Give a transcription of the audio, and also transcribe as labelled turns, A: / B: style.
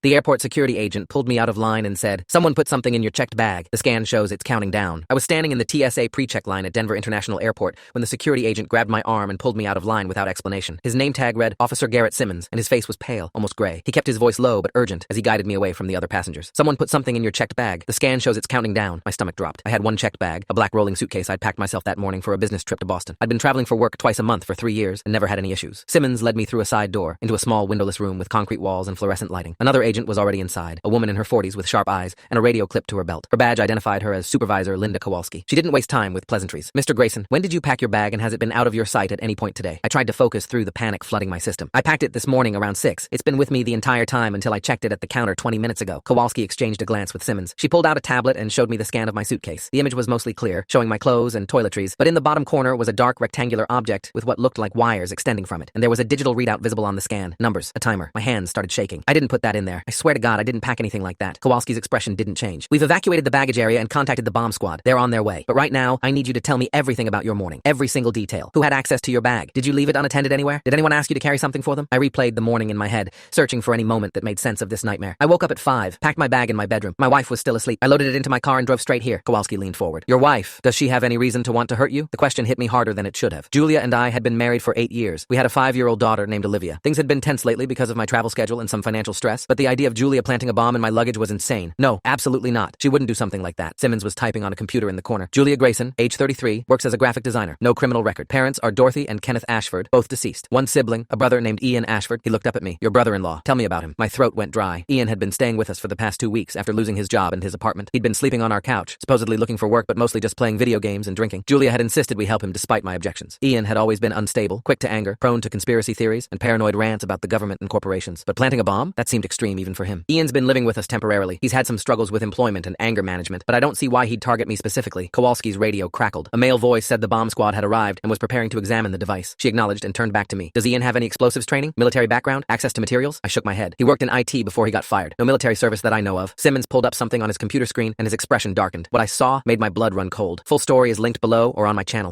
A: The airport security agent pulled me out of line and said, "Someone put something in your checked bag. The scan shows it's counting down." I was standing in the TSA pre-check line at Denver International Airport when the security agent grabbed my arm and pulled me out of line without explanation. His name tag read Officer Garrett Simmons, and his face was pale, almost gray. He kept his voice low but urgent as he guided me away from the other passengers. "Someone put something in your checked bag. The scan shows it's counting down." My stomach dropped. I had one checked bag, a black rolling suitcase I'd packed myself that morning for a business trip to Boston. I'd been traveling for work twice a month for 3 years and never had any issues. Simmons led me through a side door into a small windowless room with concrete walls and fluorescent lighting. Another agent was already inside, a woman in her 40s with sharp eyes and a radio clipped to her belt. Her badge identified her as Supervisor Linda Kowalski. She didn't waste time with pleasantries. "Mr. Grayson, when did you pack your bag and has it been out of your sight at any point today?" I tried to focus through the panic flooding my system. "I packed it this morning around 6. It's been with me the entire time until I checked it at the counter 20 minutes ago." Kowalski exchanged a glance with Simmons. She pulled out a tablet and showed me the scan of my suitcase. The image was mostly clear, showing my clothes and toiletries, but in the bottom corner was a dark rectangular object with what looked like wires extending from it, and there was a digital readout visible on the scan. Numbers, a timer. My hands started shaking. "I didn't put that in there. I swear to God I didn't pack anything like that." Kowalski's expression didn't change. "We've evacuated the baggage area and contacted the bomb squad. They're on their way. But right now, I need you to tell me everything about your morning. Every single detail. Who had access to your bag? Did you leave it unattended anywhere? Did anyone ask you to carry something for them?" I replayed the morning in my head, searching for any moment that made sense of this nightmare. "I woke up at 5, packed my bag in my bedroom. My wife was still asleep. I loaded it into my car and drove straight here." Kowalski leaned forward. "Your wife, does she have any reason to want to hurt you?" The question hit me harder than it should have. Julia and I had been married for 8 years. We had a 5-year-old daughter named Olivia. Things had been tense lately because of my travel schedule and some financial stress, but the idea of Julia planting a bomb in my luggage was insane. "No, absolutely not. She wouldn't do something like that." Simmons was typing on a computer in the corner. "Julia Grayson, age 33, works as a graphic designer. No criminal record. Parents are Dorothy and Kenneth Ashford, both deceased. One sibling, a brother named Ian Ashford." He looked up at me. "Your brother-in-law. Tell me about him." My throat went dry. Ian had been staying with us for the past 2 weeks after losing his job and his apartment. He'd been sleeping on our couch, supposedly looking for work but mostly just playing video games and drinking. Julia had insisted we help him despite my objections. Ian had always been unstable, quick to anger, prone to conspiracy theories, and paranoid rants about the government and corporations. But planting a bomb? That seemed extreme even for him. Ian's been living with us temporarily. He's had some struggles with employment and anger management, but I don't see why he'd target me specifically. Kowalski's radio crackled. A male voice said the bomb squad had arrived and was preparing to examine the device. She acknowledged and turned back to me. "Does Ian have any explosives training? Military background? Access to materials?" I shook my head. "He worked in IT before he got fired. No military service that I know of." Simmons pulled up something on his computer screen and his expression darkened. What I saw made my blood run cold. Full story is linked below or on my channel.